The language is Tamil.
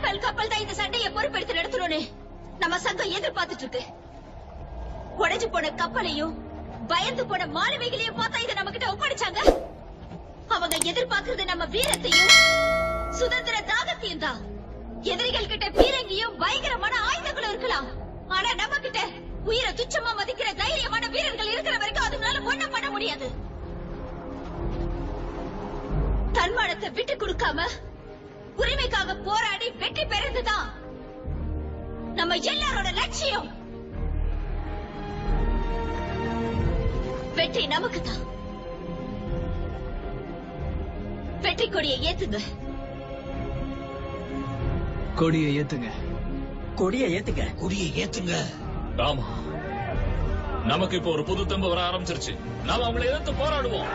ரஃபேல் கப்பல் தான் இந்த சண்டையை பொறுப்பெடுத்து நடத்தணும்னு நம்ம சங்கம் எதிர்பார்த்துட்டு இருக்கு. உடைஞ்சு போன கப்பலையும் பயந்து போன மாணவிகளையும் பார்த்தா இதை நம்ம கிட்ட ஒப்படைச்சாங்க. அவங்க எதிர்பார்க்கறது நம்ம வீரத்தையும் சுதந்திர தாகத்தையும் தான். எதிரிகள் கிட்ட பீரங்கியும் பயங்கரமான ஆயுதங்களும் இருக்கலாம், ஆனா நம்ம கிட்ட உயிரை துச்சமா மதிக்கிற தைரியமான வீரர்கள் இருக்கிற வரைக்கும் அதுனால ஒண்ணும் பண்ண முடியாது. தன்மானத்தை விட்டு கொடுக்காம உரிமைக்காக போராடி வெற்றி பெறதுதான் நம்ம எல்லாரோட லட்சியம். வெற்றி நமக்கு தான். வெற்றி கொடியை ஏத்துங்க. கொடியை ஏத்துங்க. கொடியை ஏத்துங்க. கொடியை ஏத்துங்க. ஆமா, நமக்கு இப்போ ஒரு புது தெம்பு வர ஆரம்பிச்சிருச்சு. நாம அவங்களை எதிர்த்து போராடுவோம்.